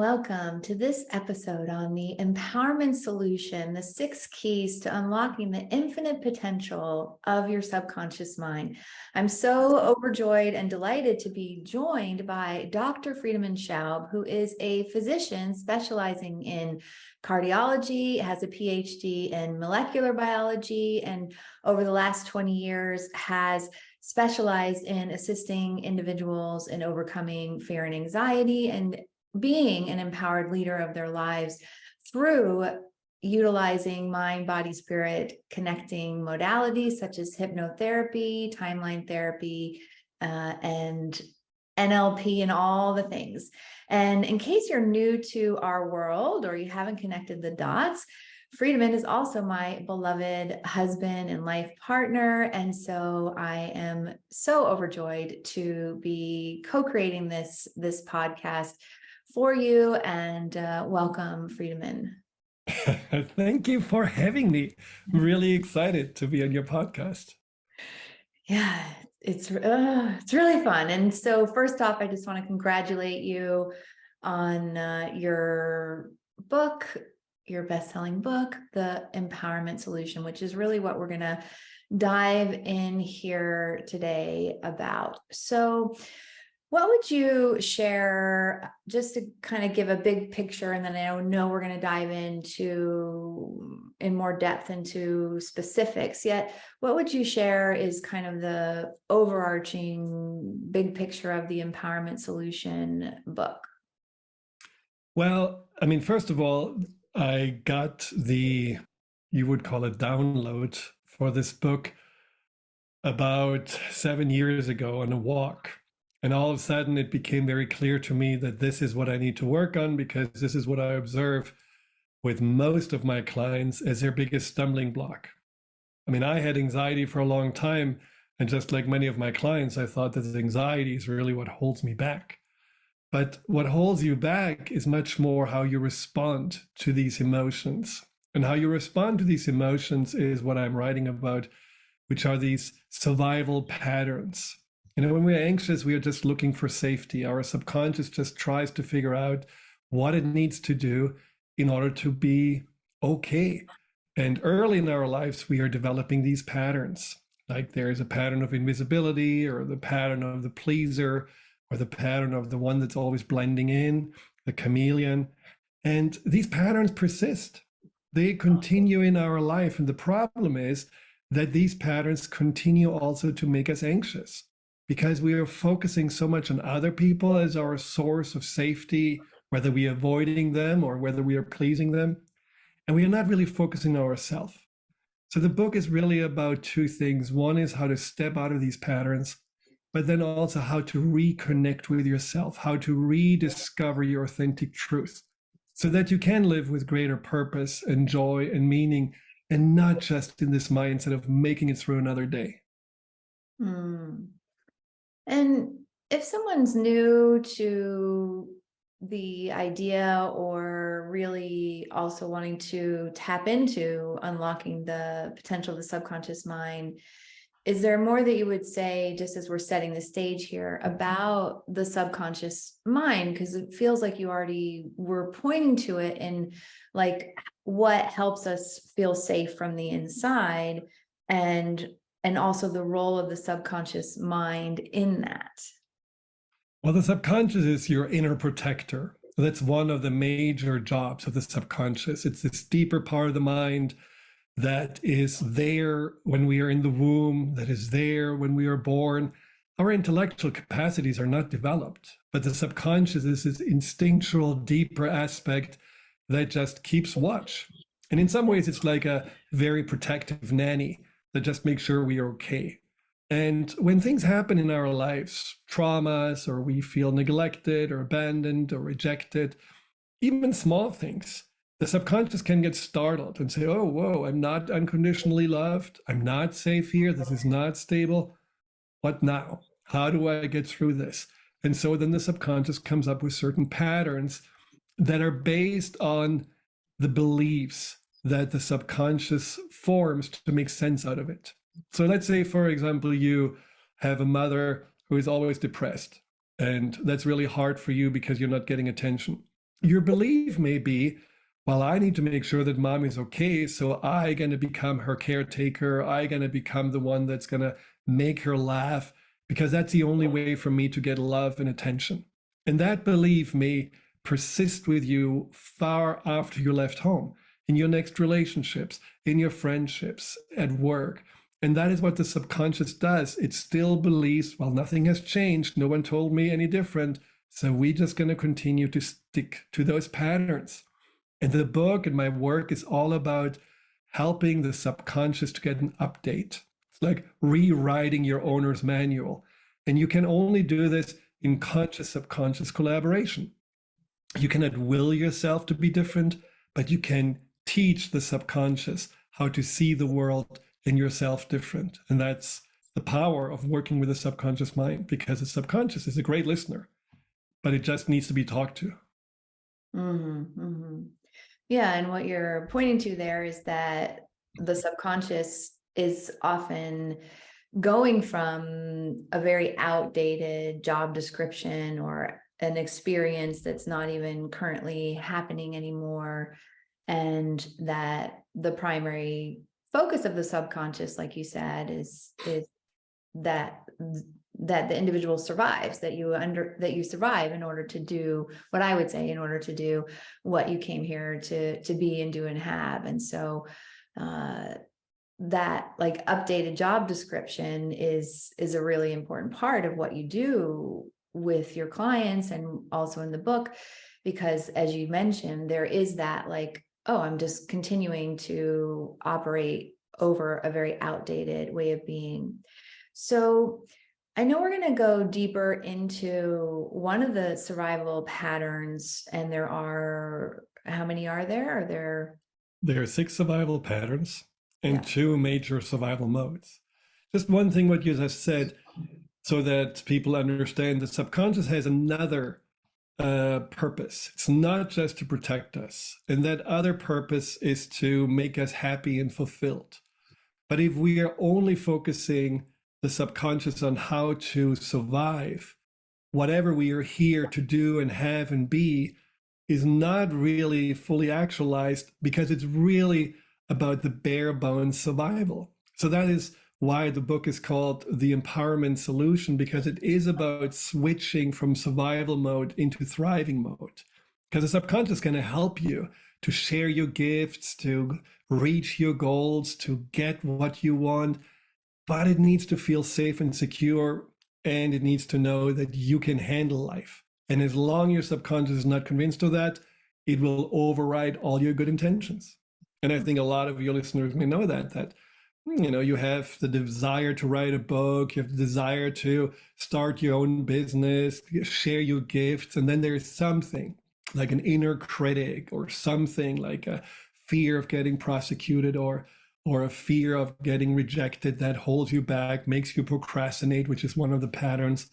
welcome to this episode on the Empowerment Solution, the 6 keys to unlocking the infinite potential of your subconscious mind. I'm so overjoyed and delighted to be joined by Dr. Friedemann Schaub, who is a physician specializing in cardiology, has a PhD in molecular biology, and over the last 20 years has specialized in assisting individuals in overcoming fear and anxiety and being an empowered leader of their lives through utilizing mind, body, spirit, connecting modalities such as hypnotherapy, timeline therapy, and NLP and all the things. And in case you're new to our world or you haven't connected the dots, Friedemann is also my beloved husband and life partner. And so I am so overjoyed to be co-creating this podcast for you, and welcome, Friedemann. Thank you for having me. I'm really excited to be on your podcast. Yeah, it's really fun. And so first off, I just want to congratulate you on your book, your best-selling book, The Empowerment Solution, which is really what we're going to dive in here today about. So what would you share, just to kind of give a big picture, and then I know we're going to dive in more depth into specifics, yet what would you share is kind of the overarching big picture of the Empowerment Solution book? Well, I mean, first of all, I got you would call it download for this book about 7 years ago on a walk. And all of a sudden, it became very clear to me that this is what I need to work on, because this is what I observe with most of my clients as their biggest stumbling block. I mean, I had anxiety for a long time, and just like many of my clients, I thought that anxiety is really what holds me back. But what holds you back is much more how you respond to these emotions. And how you respond to these emotions is what I'm writing about, which are these survival patterns. You know, when we're anxious, we are just looking for safety. Our subconscious just tries to figure out what it needs to do in order to be okay. And early in our lives, we are developing these patterns. Like there is a pattern of invisibility, or the pattern of the pleaser, or the pattern of the one that's always blending in, the chameleon. And these patterns persist. They continue in our life. And the problem is that these patterns continue also to make us anxious, because we are focusing so much on other people as our source of safety, whether we are avoiding them or whether we are pleasing them. And we are not really focusing on ourselves. So the book is really about 2 things. One is how to step out of these patterns, but then also how to reconnect with yourself, how to rediscover your authentic truth, so that you can live with greater purpose and joy and meaning, and not just in this mindset of making it through another day. And if someone's new to the idea, or really also wanting to tap into unlocking the potential of the subconscious mind, is there more that you would say, just as we're setting the stage here, about the subconscious mind? Because it feels like you already were pointing to it in like what helps us feel safe from the inside, and also the role of the subconscious mind in that. Well, the subconscious is your inner protector. That's one of the major jobs of the subconscious. It's this deeper part of the mind that is there when we are in the womb, that is there when we are born. Our intellectual capacities are not developed, but the subconscious is this instinctual, deeper aspect that just keeps watch. And in some ways, it's like a very protective nanny that just makes sure we are okay. And when things happen in our lives, traumas, or we feel neglected or abandoned or rejected, even small things, the subconscious can get startled and say, oh, whoa, I'm not unconditionally loved. I'm not safe here. This is not stable. What now? How do I get through this? And so then the subconscious comes up with certain patterns that are based on the beliefs that the subconscious forms to make sense out of it. So let's say, for example, you have a mother who is always depressed, and that's really hard for you because you're not getting attention. your belief may be, well, I need to make sure that mom is okay, so I gonna become her caretaker. I gonna become the one that's gonna make her laugh because that's the only way for me to get love and attention. And that belief may persist with you far after you left home, in your next relationships, in your friendships, at work. And that is what the subconscious does. It still believes, well, nothing has changed. No one told me any different. So we're just going to continue to stick to those patterns. And the book and my work is all about helping the subconscious to get an update. It's like rewriting your owner's manual. And you can only do this in conscious subconscious collaboration. You cannot will yourself to be different, but you can teach the subconscious how to see the world and yourself different. And that's the power of working with the subconscious mind, because the subconscious is a great listener, but it just needs to be talked to. Mm-hmm, mm-hmm. Yeah. And what you're pointing to there is that the subconscious is often going from a very outdated job description or an experience that's not even currently happening anymore. And that the primary focus of the subconscious, like you said, is that the individual survives, that you survive in order to do what I would say, in order to do what you came here to be and do and have. And so that like updated job description is a really important part of what you do with your clients and also in the book, because as you mentioned, there is that like, oh, I'm just continuing to operate over a very outdated way of being. So I know we're going to go deeper into one of the survival patterns, and there are, how many are there? There are 6 survival patterns and 2 major survival modes. Just one thing what you just said, so that people understand, the subconscious has another purpose. It's not just to protect us. And that other purpose is to make us happy and fulfilled. But if we are only focusing the subconscious on how to survive, whatever we are here to do and have and be is not really fully actualized, because it's really about the bare bones survival. So that is why the book is called The Empowerment Solution, because it is about switching from survival mode into thriving mode. Because the subconscious is going to help you to share your gifts, to reach your goals, to get what you want, but it needs to feel safe and secure, and it needs to know that you can handle life. And as long as your subconscious is not convinced of that, it will override all your good intentions. And I think a lot of your listeners may know that you have the desire to write a book, you have the desire to start your own business, share your gifts, and then there's something like an inner critic or something like a fear of getting prosecuted or a fear of getting rejected that holds you back, makes you procrastinate, which is one of the patterns.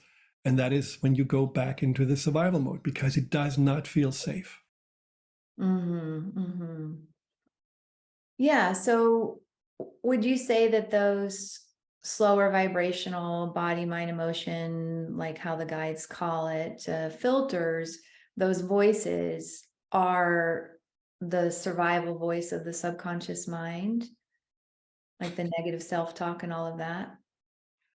And that is when you go back into the survival mode, because it does not feel safe. Mm-hmm, mm-hmm. Yeah. So would you say that those slower vibrational body, mind, emotion, like how the guides call it, filters, those voices are the survival voice of the subconscious mind, like the negative self-talk and all of that?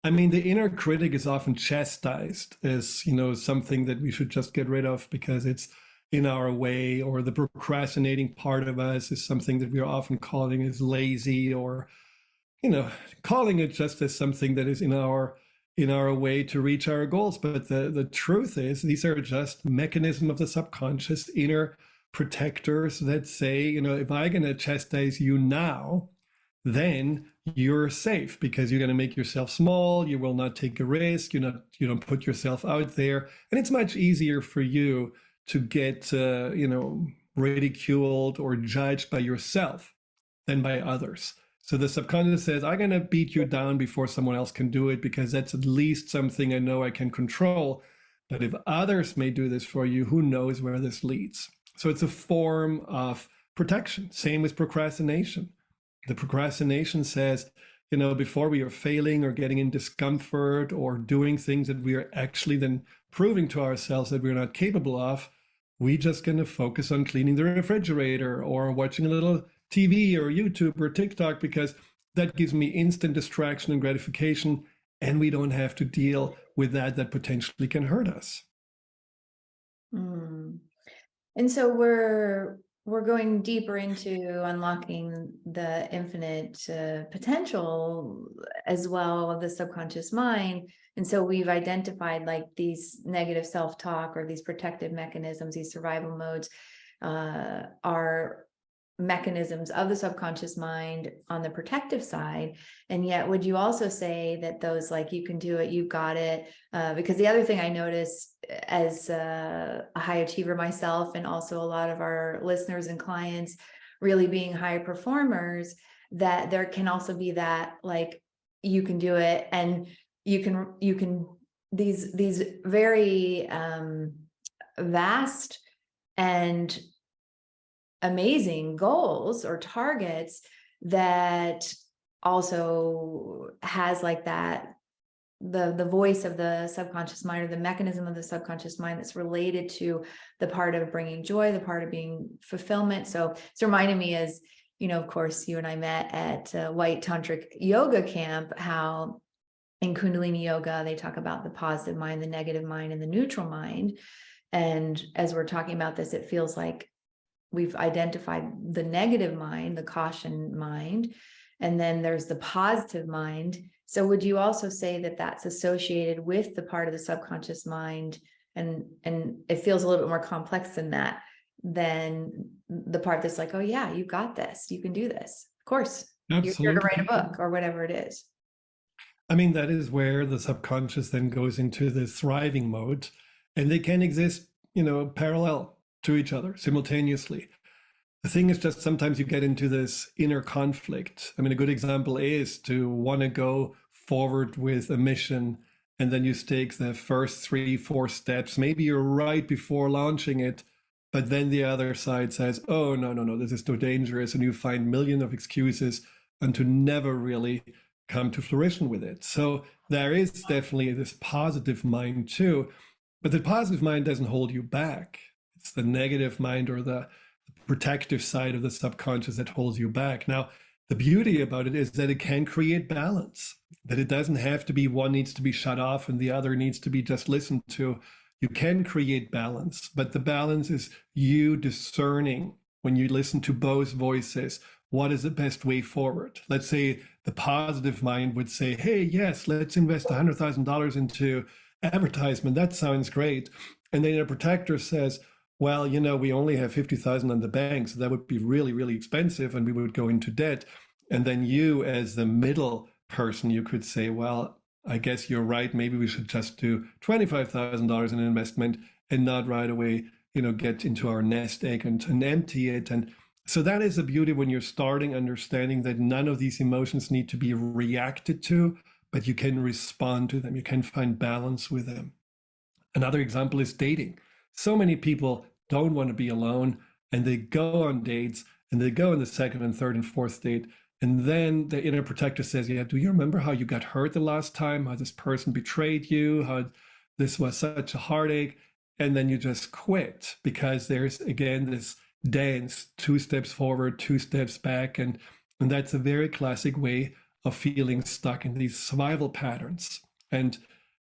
I mean, the inner critic is often chastised as, something that we should just get rid of because it's in our way, or the procrastinating part of us is something that we are often calling as lazy, or, calling it just as something that is in our way to reach our goals. But the truth is, these are just mechanisms of the subconscious, inner protectors that say, if I'm going to chastise you now, then you're safe because you're going to make yourself small. You will not take a risk. You don't put yourself out there. And it's much easier for you to get, ridiculed or judged by yourself than by others. So the subconscious says, I'm going to beat you down before someone else can do it, because that's at least something I know I can control. But if others may do this for you, who knows where this leads? So it's a form of protection. Same with procrastination. The procrastination says, before we are failing or getting in discomfort or doing things that we are actually then proving to ourselves that we're not capable of, we just going to focus on cleaning the refrigerator or watching a little TV or YouTube or TikTok because that gives me instant distraction and gratification, and we don't have to deal with that potentially can hurt us. Mm. And so we're going deeper into unlocking the infinite potential as well of the subconscious mind. And so we've identified like these negative self-talk or these protective mechanisms, these survival modes are mechanisms of the subconscious mind on the protective side. And yet, would you also say that those, like, you can do it, you've got it? Because the other thing I notice as a high achiever myself, and also a lot of our listeners and clients really being high performers, that there can also be that, like, you can do it, and you can these very vast and amazing goals or targets that also has like that the voice of the subconscious mind, or the mechanism of the subconscious mind that's related to the part of bringing joy, the part of being fulfillment. So it's reminding me, as you know, of course, you and I met at White Tantric Yoga Camp, how in Kundalini Yoga, they talk about the positive mind, the negative mind, and the neutral mind. And as we're talking about this, it feels like we've identified the negative mind, the caution mind, and then there's the positive mind. So would you also say that that's associated with the part of the subconscious mind, and it feels a little bit more complex than that, than the part that's like, oh yeah, you got this, you can do this, of course. Absolutely. You're here to write a book or whatever it is. I mean, that is where the subconscious then goes into the thriving mode, and they can exist, parallel to each other simultaneously. The thing is just sometimes you get into this inner conflict. I mean, a good example is to want to go forward with a mission, and then you take the first 3-4 steps. Maybe you're right before launching it, but then the other side says, oh, no, this is too dangerous. And you find millions of excuses and to never really come to fruition with it. So there is definitely this positive mind too, but the positive mind doesn't hold you back. It's the negative mind or the protective side of the subconscious that holds you back. Now, the beauty about it is that it can create balance, that it doesn't have to be one needs to be shut off and the other needs to be just listened to. You can create balance, but the balance is you discerning when you listen to both voices, what is the best way forward? Let's say the positive mind would say, hey, yes, let's invest $100,000 into advertisement. That sounds great. And then a protector says, well, we only have 50,000 in the bank, so that would be really, really expensive, and we would go into debt. And then you, as the middle person, you could say, well, I guess you're right. Maybe we should just do $25,000 in investment and not right away, get into our nest egg and empty it. And so that is the beauty when you're starting understanding that none of these emotions need to be reacted to, but you can respond to them. You can find balance with them. Another example is dating. So many people don't want to be alone, and they go on dates, and they go on the second and third and fourth date. And then the inner protector says, yeah, do you remember how you got hurt the last time, how this person betrayed you, how this was such a heartache? And then you just quit because there's, again, this dance, 2 steps forward, 2 steps back. And that's a very classic way of feeling stuck in these survival patterns. And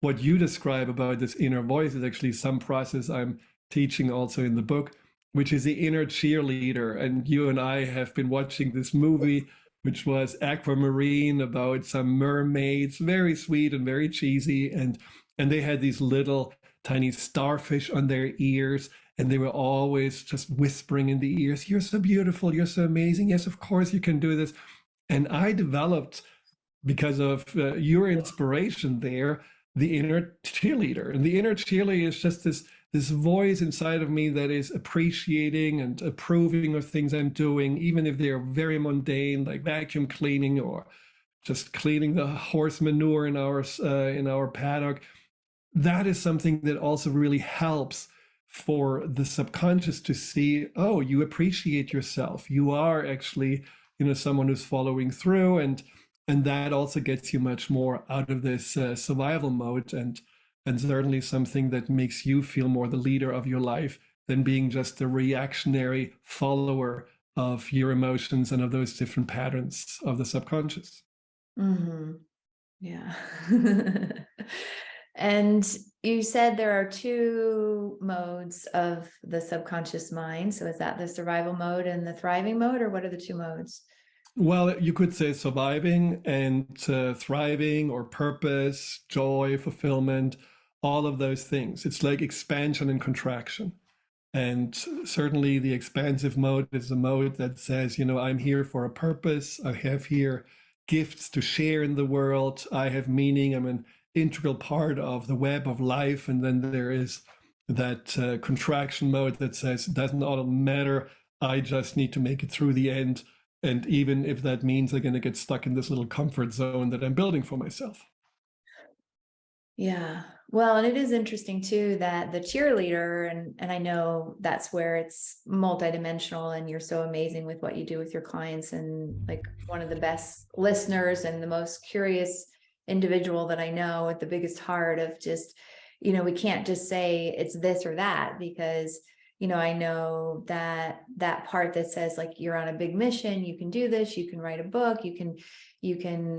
what you describe about this inner voice is actually some process I'm teaching also in the book, which is the inner cheerleader. And you and I have been watching this movie, which was Aquamarine, about some mermaids, very sweet and very cheesy. And they had these little tiny starfish on their ears, and they were always just whispering in the ears, you're so beautiful, you're so amazing. Yes, of course you can do this. And I developed, because of your inspiration there, the inner cheerleader. And the inner cheerleader is just this voice inside of me that is appreciating and approving of things I'm doing, even if they're very mundane, like vacuum cleaning or just cleaning the horse manure in our paddock. That is something that also really helps for the subconscious to see, oh, you appreciate yourself. You are actually, someone who's following through, and that also gets you much more out of this survival mode, and certainly something that makes you feel more the leader of your life than being just a reactionary follower of your emotions and of those different patterns of the subconscious. Mm-hmm. Yeah. And you said there are two modes of the subconscious mind. So is that the survival mode and the thriving mode, or what are the two modes? Well, you could say surviving and thriving, or purpose, joy, fulfillment, all of those things. It's like expansion and contraction. And certainly the expansive mode is a mode that says, I'm here for a purpose. I have here gifts to share in the world. I have meaning. I'm an integral part of the web of life. And then there is that contraction mode that says, it doesn't all matter. I just need to make it through the end. And even if that means I'm going to get stuck in this little comfort zone that I'm building for myself. Yeah. Well, and it is interesting too that the cheerleader, and I know that's where it's multidimensional, and you're so amazing with what you do with your clients, and like one of the best listeners and the most curious individual that I know, with the biggest heart of just, we can't just say it's this or that, because I know that part that says like you're on a big mission, you can do this, you can write a book, you can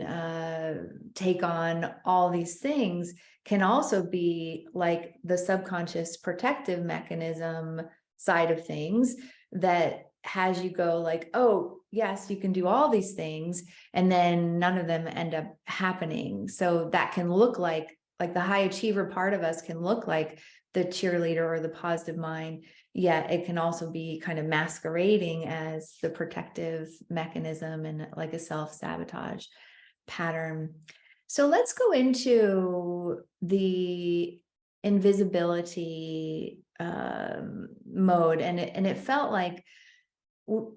take on all these things, can also be like the subconscious protective mechanism side of things that has you go like, oh yes, you can do all these things, and then none of them end up happening. So that can look like the high achiever part of us can look like the cheerleader or the positive mind, yet it can also be kind of masquerading as the protective mechanism and like a self-sabotage pattern. So let's go into the invisibility mode. And it felt like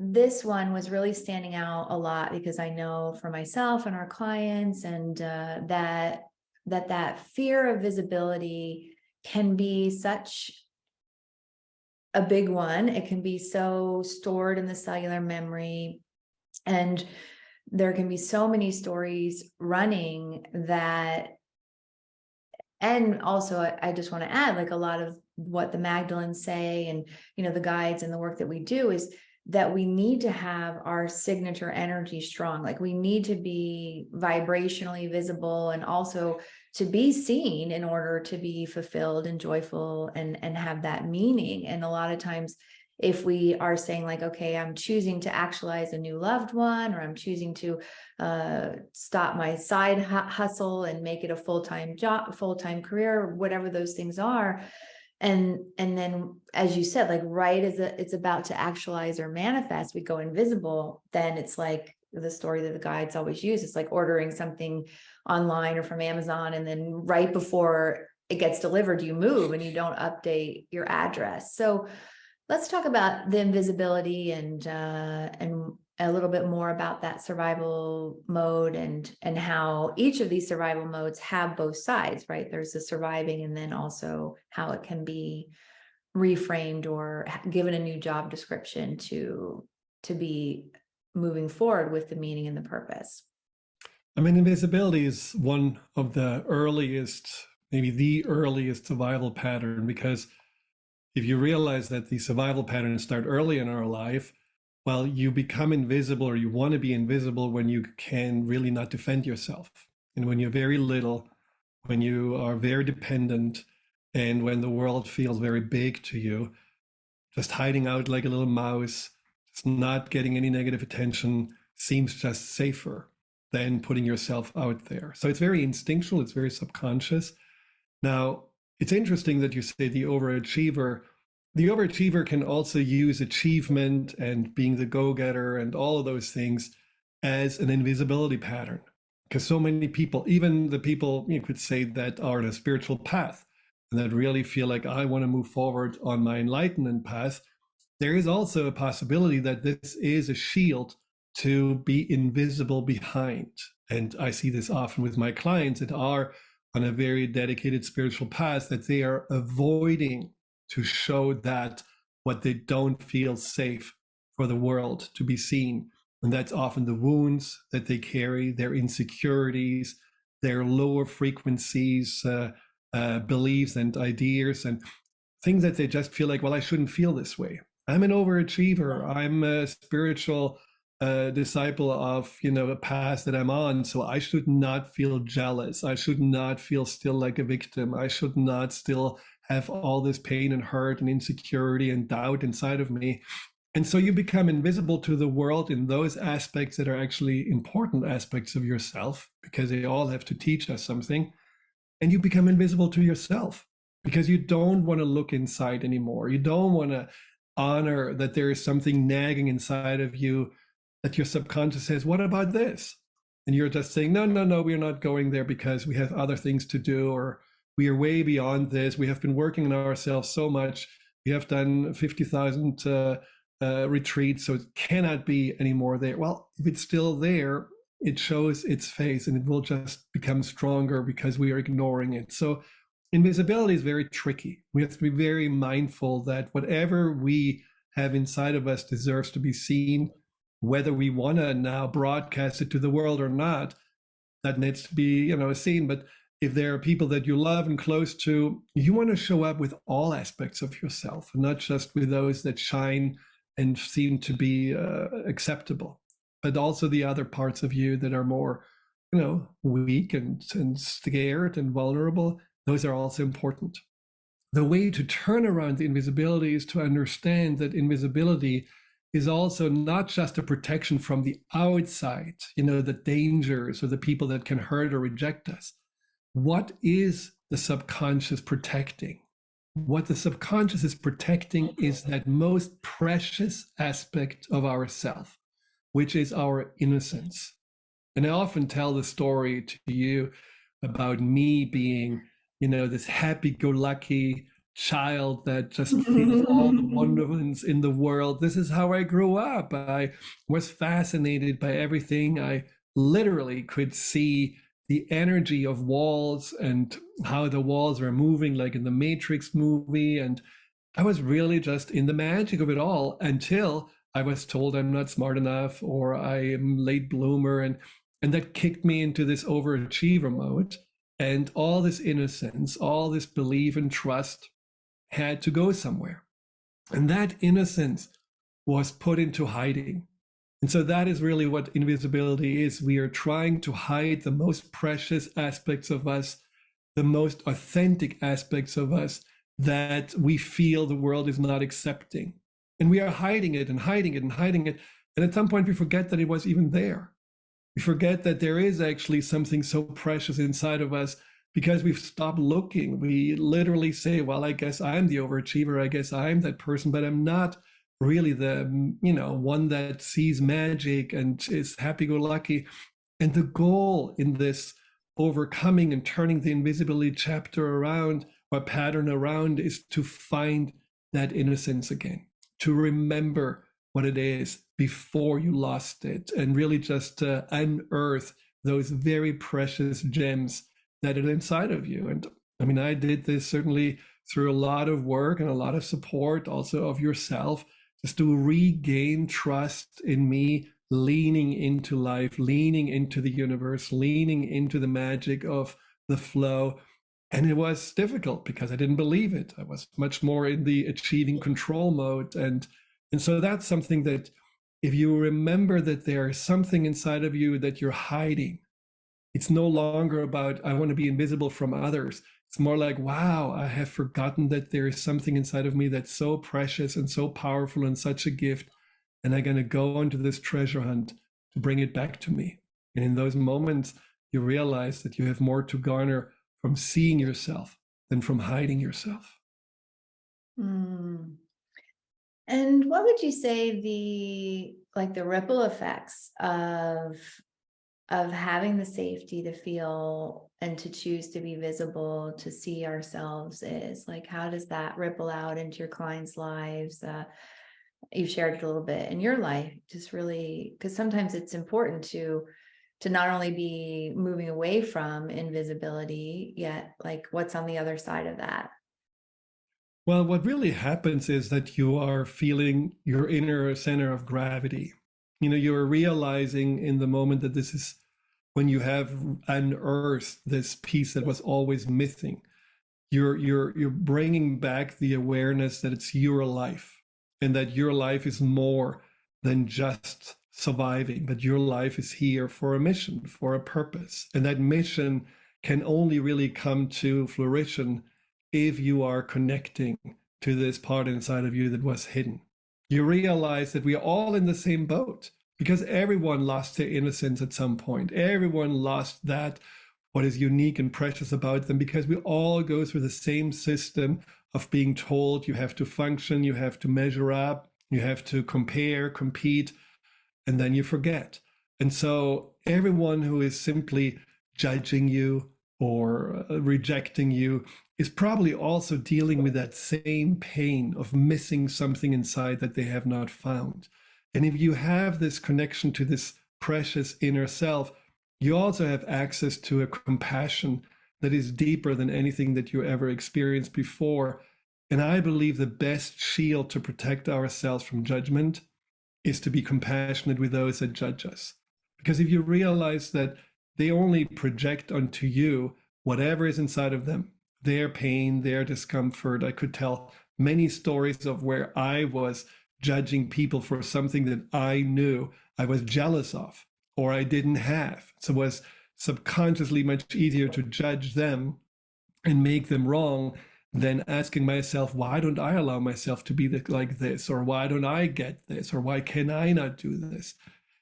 this one was really standing out a lot, because I know for myself and our clients, and that fear of visibility can be such a big one. It can be so stored in the cellular memory, and there can be so many stories running that. And also, I just want to add, like a lot of what the Magdalens say, and the guides and the work that we do, is that we need to have our signature energy strong. Like we need to be vibrationally visible, and also to be seen in order to be fulfilled and joyful and have that meaning. And a lot of times, if we are saying like, okay, I'm choosing to actualize a new loved one, or I'm choosing to stop my side hustle and make it a full-time job, full-time career, whatever those things are. And then, as you said, like right as it's about to actualize or manifest, we go invisible. Then it's like the story that the guides always use. It's like ordering something online or from Amazon, and then right before it gets delivered, you move and you don't update your address. So let's talk about the invisibility and a little bit more about that survival mode, and how each of these survival modes have both sides, right? There's the surviving, and then also how it can be reframed or given a new job description to be moving forward with the meaning and the purpose. I mean, invisibility is one of the earliest, maybe the earliest survival pattern, because if you realize that the survival patterns start early in our life, well, you become invisible, or you want to be invisible when you can really not defend yourself. And when you're very little, when you are very dependent, and when the world feels very big to you, just hiding out like a little mouse, just not getting any negative attention seems just safer than putting yourself out there. So it's very instinctual, it's very subconscious. Now, it's interesting that you say the overachiever. The overachiever can also use achievement and being the go-getter and all of those things as an invisibility pattern. Because so many people, even the people you could say that are on a spiritual path and that really feel like I want to move forward on my enlightenment path, there is also a possibility that this is a shield to be invisible behind. And I see this often with my clients that are on a very dedicated spiritual path, that they are avoiding to show that what they don't feel safe for the world to be seen. And that's often the wounds that they carry, their insecurities, their lower frequencies, beliefs and ideas. And things that they just feel like, well, I shouldn't feel this way. I'm an overachiever. I'm a spiritual disciple of, a path that I'm on. So I should not feel jealous. I should not feel still like a victim. I should not still have all this pain and hurt and insecurity and doubt inside of me. And so you become invisible to the world in those aspects that are actually important aspects of yourself, because they all have to teach us something. And you become invisible to yourself because you don't want to look inside anymore. You don't want to honor that there is something nagging inside of you that your subconscious says, what about this? And you're just saying, no, no, no, we're not going there because we have other things to do, or we are way beyond this. We have been working on ourselves so much. We have done 50,000 retreats, so it cannot be anymore there. Well, if it's still there, it shows its face and it will just become stronger because we are ignoring it. So invisibility is very tricky. We have to be very mindful that whatever we have inside of us deserves to be seen, whether we want to now broadcast it to the world or not. That needs to be, seen. But if there are people that you love and close to, you want to show up with all aspects of yourself, not just with those that shine and seem to be acceptable, but also the other parts of you that are more, weak and scared and vulnerable. Those are also important. The way to turn around the invisibility is to understand that invisibility is also not just a protection from the outside, the dangers or the people that can hurt or reject us. What is the subconscious protecting? What the subconscious is protecting is that most precious aspect of ourself, which is our innocence. And I often tell the story to you about me being, this happy-go-lucky child that just feels all the wonderments in the world. This is how I grew up. I was fascinated by everything. I literally could see the energy of walls and how the walls were moving, like in the Matrix movie. And I was really just in the magic of it all until I was told I'm not smart enough or I am late bloomer. And that kicked me into this overachiever mode. And all this innocence, all this belief and trust had to go somewhere. And that innocence was put into hiding. And so that is really what invisibility is. We are trying to hide the most precious aspects of us, the most authentic aspects of us that we feel the world is not accepting. And we are hiding it and hiding it and hiding it. And at some point we forget that it was even there. We forget that there is actually something so precious inside of us because we've stopped looking. We literally say, well, I guess I'm the overachiever. I guess I'm that person, but I'm not really the, one that sees magic and is happy-go-lucky. And the goal in this overcoming and turning the invisibility chapter around or pattern around is to find that innocence again, to remember what it is before you lost it, and really just unearth those very precious gems that are inside of you. And I mean, I did this certainly through a lot of work and a lot of support also of yourself, just to regain trust in me, leaning into life, leaning into the universe, leaning into the magic of the flow. And it was difficult because I didn't believe it. I was much more in the achieving control mode. And so that's something that if you remember that there is something inside of you that you're hiding, it's no longer about, I want to be invisible from others. It's more like, wow, I have forgotten that there is something inside of me that's so precious and so powerful and such a gift. And I'm going to go into this treasure hunt to bring it back to me. And in those moments, you realize that you have more to garner from seeing yourself than from hiding yourself. Mm. And what would you say the ripple effects of having the safety to feel and to choose to be visible, to see ourselves is? Like, how does that ripple out into your clients' lives? You've shared it a little bit in your life, just really, because sometimes it's important to not only be moving away from invisibility, yet like what's on the other side of that. Well, what really happens is that you are feeling your inner center of gravity. You're realizing in the moment that this is when you have unearthed this piece that was always missing. you're bringing back the awareness that it's your life, and that your life is more than just surviving, but your life is here for a mission, for a purpose. And that mission can only really come to fruition if you are connecting to this part inside of you that was hidden. You realize that we are all in the same boat, because everyone lost their innocence at some point. Everyone lost that what is unique and precious about them, because we all go through the same system of being told you have to function, you have to measure up, you have to compare, compete, and then you forget. And so everyone who is simply judging you or rejecting you is probably also dealing with that same pain of missing something inside that they have not found. And if you have this connection to this precious inner self, you also have access to a compassion that is deeper than anything that you ever experienced before. And I believe the best shield to protect ourselves from judgment is to be compassionate with those that judge us. Because if you realize that they only project onto you whatever is inside of them, their pain, their discomfort. I could tell many stories of where I was judging people for something that I knew I was jealous of or I didn't have. So it was subconsciously much easier to judge them and make them wrong than asking myself, why don't I allow myself to be like this? Or why don't I get this? Or why can I not do this?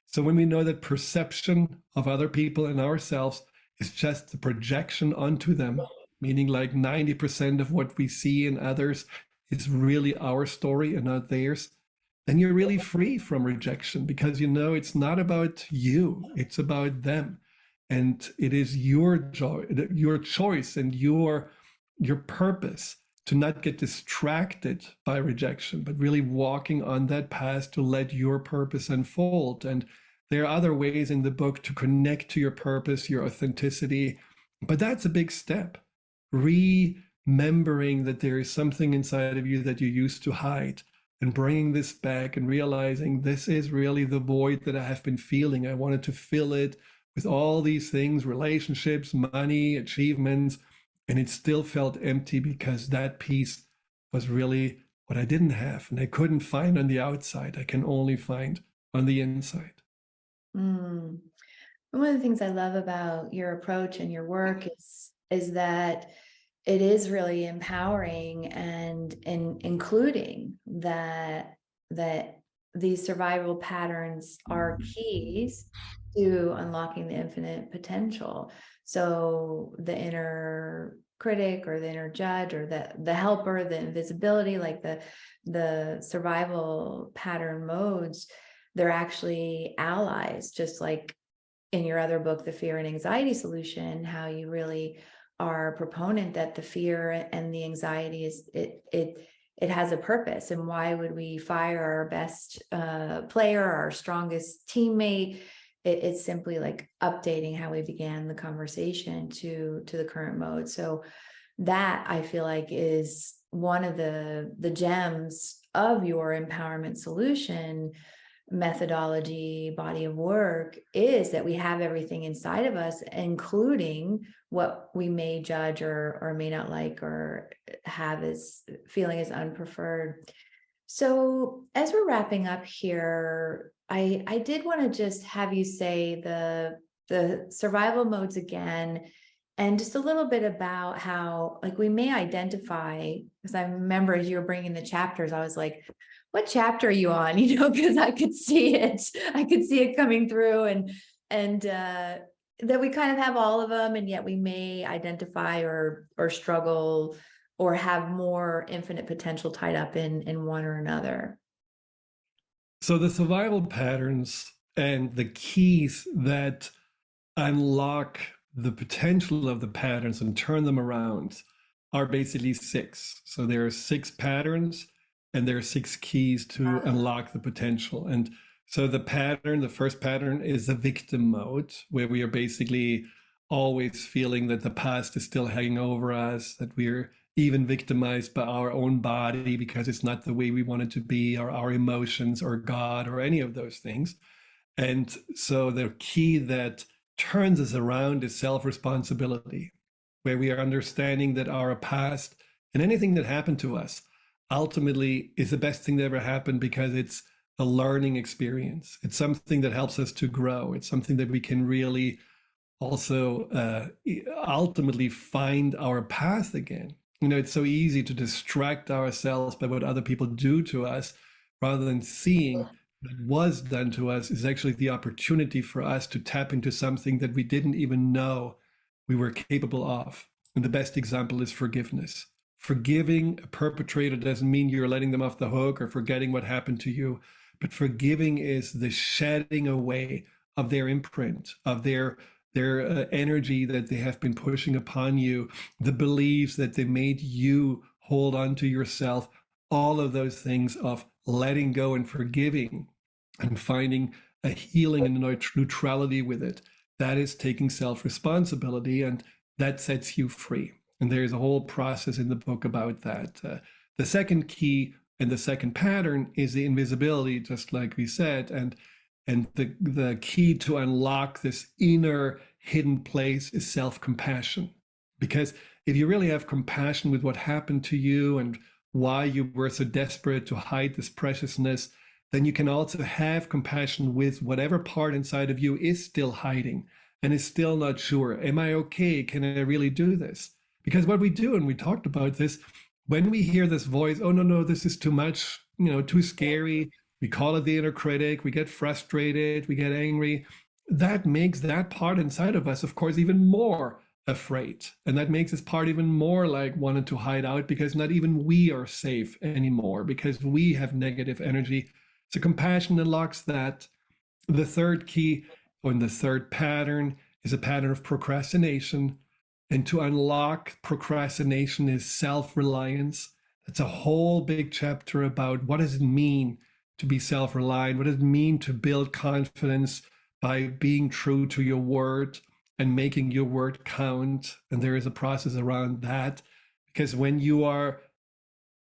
So when we know that perception of other people and ourselves is just the projection onto them, meaning like 90% of what we see in others is really our story and not theirs, then you're really free from rejection, because you know it's not about you, it's about them. And it is your joy, your choice and your purpose to not get distracted by rejection, but really walking on that path to let your purpose unfold. And there are other ways in the book to connect to your purpose, your authenticity, but that's a big step. Remembering that there is something inside of you that you used to hide, and bringing this back and realizing this is really the void that I have been feeling. I wanted to fill it with all these things, relationships, money, achievements, and it still felt empty because that piece was really what I didn't have and I couldn't find on the outside. I can only find on the inside. Mm. One of the things I love about your approach and your work is that it is really empowering and including that these survival patterns are keys to unlocking the infinite potential. So the inner critic or the inner judge or the helper, the invisibility, like the survival pattern modes, they're actually allies, just like in your other book, The Fear and Anxiety Solution, how you really are a proponent that the fear and the anxiety is it has a purpose. And why would we fire our best player, our strongest teammate? It's simply like updating how we began the conversation to the current mode. So that, I feel like, is one of the gems of your empowerment solution methodology, body of work, is that we have everything inside of us, including what we may judge or may not like or have as feeling as unpreferred. So as we're wrapping up here, I did want to just have you say the survival modes again, and just a little bit about how, like, we may identify, because I remember as you were bringing the chapters, I was like, what chapter are you on? Because I could see it coming through, and that we kind of have all of them, and yet we may identify or struggle or have more infinite potential tied up in one or another. So the survival patterns and the keys that unlock the potential of the patterns and turn them around are basically six. So there are six patterns and there are six keys to unlock the potential. And so the first pattern is the victim mode, where we are basically always feeling that the past is still hanging over us, that we're even victimized by our own body because it's not the way we want it to be, or our emotions or God or any of those things. And so the key that turns us around is self-responsibility. where we are understanding that our past and anything that happened to us ultimately is the best thing that ever happened, because it's a learning experience. It's something that helps us to grow. It's something that we can really also ultimately find our path again. It's so easy to distract ourselves by what other people do to us, rather than seeing that was done to us is actually the opportunity for us to tap into something that we didn't even know we were capable of. And the best example is forgiveness. Forgiving a perpetrator doesn't mean you're letting them off the hook or forgetting what happened to you, but forgiving is the shedding away of their imprint, of their energy that they have been pushing upon you, the beliefs that they made you hold on to yourself, all of those things of letting go and forgiving and finding a healing and a neutrality with it. That is taking self-responsibility, and that sets you free. And there's a whole process in the book about that. The second key and the second pattern is the invisibility, just like we said. And the key to unlock this inner hidden place is self-compassion. Because if you really have compassion with what happened to you and why you were so desperate to hide this preciousness, then you can also have compassion with whatever part inside of you is still hiding and is still not sure. Am I okay? Can I really do this? Because what we do, and we talked about this, when we hear this voice, oh, no, this is too much, too scary, we call it the inner critic, we get frustrated, we get angry. That makes that part inside of us, of course, even more afraid. And that makes this part even more like wanting to hide out, because not even we are safe anymore, because we have negative energy. So compassion unlocks that. The third key, or the third pattern, is a pattern of procrastination. And to unlock procrastination is self-reliance. It's a whole big chapter about what does it mean to be self-reliant? What does it mean to build confidence by being true to your word and making your word count? And there is a process around that, because when you are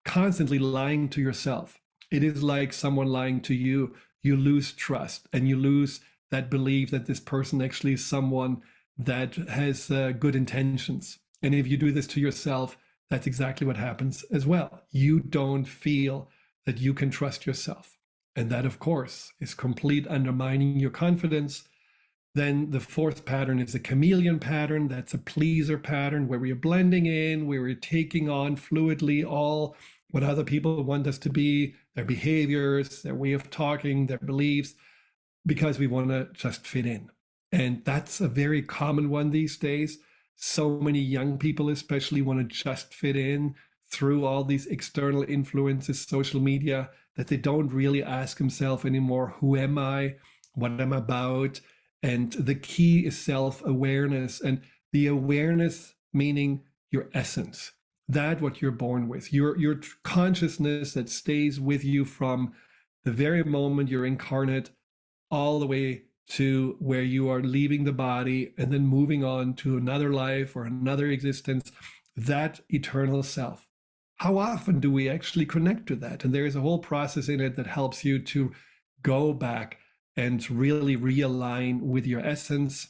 constantly lying to yourself, it is like someone lying to you. You lose trust and you lose that belief that this person actually is someone that has good intentions. And if you do this to yourself, that's exactly what happens as well. You don't feel that you can trust yourself. And that, of course, is complete undermining your confidence. Then the fourth pattern is a chameleon pattern. That's a pleaser pattern, where we're blending in, where we're taking on fluidly all what other people want us to be, their behaviors, their way of talking, their beliefs, because we want to just fit in. And that's a very common one these days. So many young people especially want to just fit in through all these external influences, social media, that they don't really ask themselves anymore, who am I? What am I about? And the key is self-awareness, and the awareness meaning your essence, that what you're born with, your consciousness that stays with you from the very moment you're incarnate all the way to where you are leaving the body and then moving on to another life or another existence, that eternal self. How often do we actually connect to that? And there is a whole process in it that helps you to go back and really realign with your essence.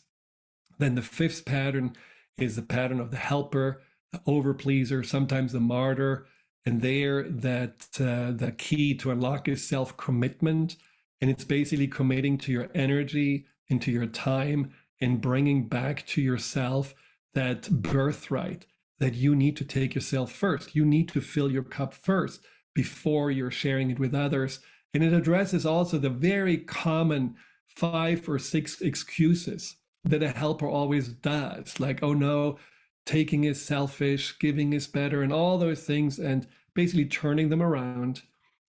Then the fifth pattern is the pattern of the helper, the overpleaser, sometimes the martyr. And there, the key to unlock is self-commitment. And it's basically committing to your energy, into your time, and bringing back to yourself that birthright that you need to take yourself first. You need to fill your cup first before you're sharing it with others. And it addresses also the very common 5 or 6 excuses that a helper always does. Like, oh no, taking is selfish, giving is better, and all those things, and basically turning them around.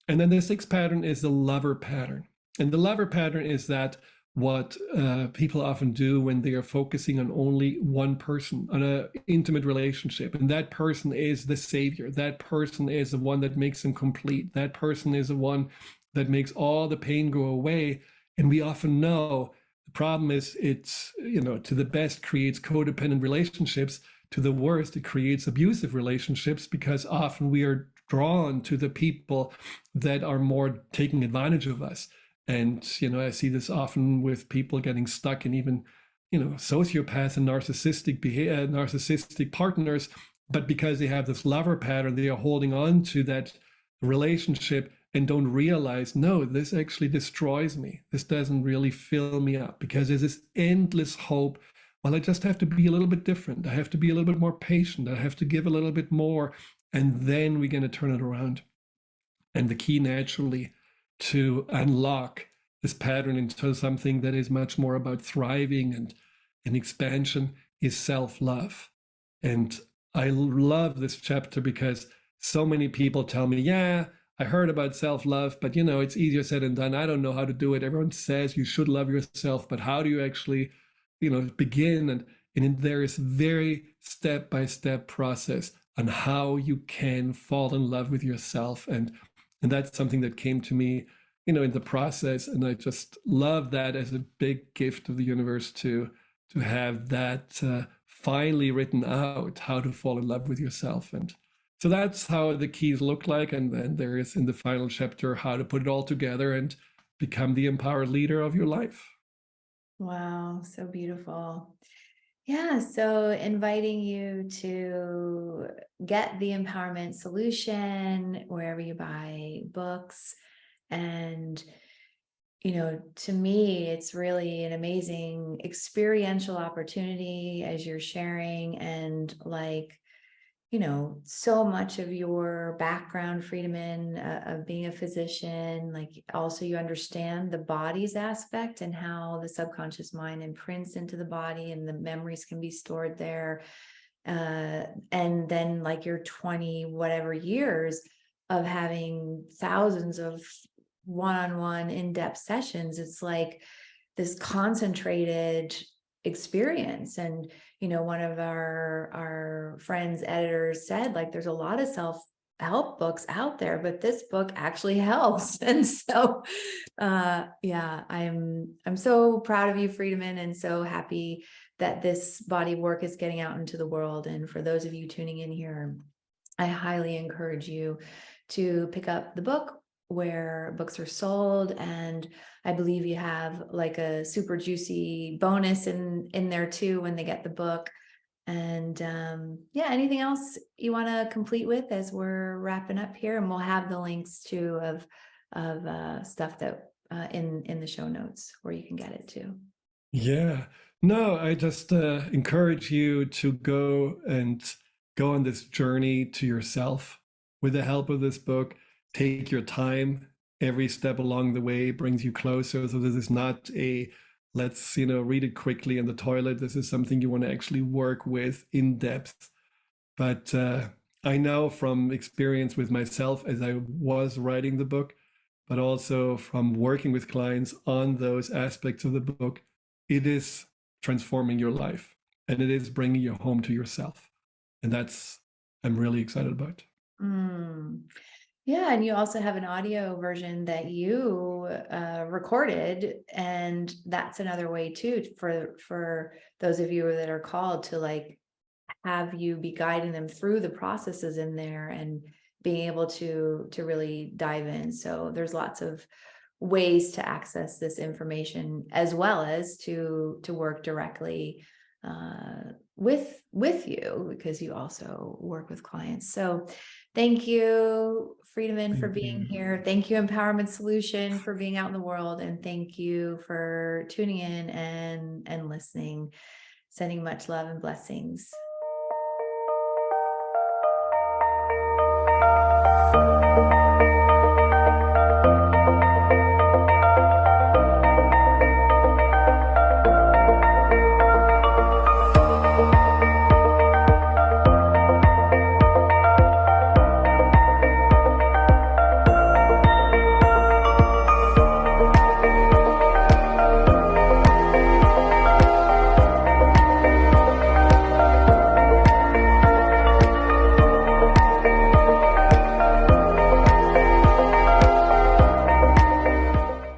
And then the 6th pattern is the lover pattern. And the lover pattern is that what people often do when they are focusing on only one person, on an intimate relationship. And that person is the savior. That person is the one that makes them complete. That person is the one that makes all the pain go away. And we often know the problem is it's, to the best creates codependent relationships. To the worst, it creates abusive relationships, because often we are drawn to the people that are more taking advantage of us. And, I see this often with people getting stuck in even sociopaths and narcissistic partners, but because they have this lover pattern, they are holding on to that relationship and don't realize, no, this actually destroys me. This doesn't really fill me up, because there's this endless hope. Well, I just have to be a little bit different. I have to be a little bit more patient. I have to give a little bit more, and then we're going to turn it around. And the key naturally to unlock this pattern into something that is much more about thriving and expansion is self-love. And I love this chapter because so many people tell me, yeah, I heard about self-love, but it's easier said than done. I don't know how to do it. Everyone says you should love yourself, but how do you actually, begin? And there is very step-by-step process on how you can fall in love with yourself. And that's something that came to me, in the process. And I just love that as a big gift of the universe to have that finally written out, how to fall in love with yourself. And so that's how the keys look like. And then there is in the final chapter, how to put it all together and become the empowered leader of your life. Wow, so beautiful. Yeah, so inviting you to get the Empowerment Solution wherever you buy books. And, to me, it's really an amazing experiential opportunity as you're sharing. And so much of your background, Friedemann, of being a physician, also you understand the body's aspect and how the subconscious mind imprints into the body and the memories can be stored there. And then your 20 whatever years of having thousands of one-on-one in-depth sessions, it's like this concentrated experience. And one of our friends editors said, there's a lot of self-help books out there, but this book actually helps. And so I'm so proud of you, Friedemann, and so happy that this body work is getting out into the world. And for those of you tuning in here, I highly encourage you to pick up the book where books are sold. And I believe you have a super juicy bonus in there too when they get the book. And anything else you want to complete with as we're wrapping up here? And we'll have the links too of stuff that in the show notes where you can get it too. Yeah, no, I just encourage you to go on this journey to yourself with the help of this book. Take your time. Every step along the way brings you closer. So this is not a let's read it quickly in the toilet. This is something you want to actually work with in depth. But I know from experience with myself as I was writing the book, but also from working with clients on those aspects of the book, it is transforming your life and it is bringing you home to yourself. And that's I'm really excited about. Yeah, and you also have an audio version that you recorded, and that's another way too for those of you that are called to have you be guiding them through the processes in there and being able to really dive in. So there's lots of ways to access this information, as well as to work directly with you, because you also work with clients. So thank you, Friedemann, for being here. Thank you, Empowerment Solution, for being out in the world. And thank you for tuning in and listening. Sending much love and blessings.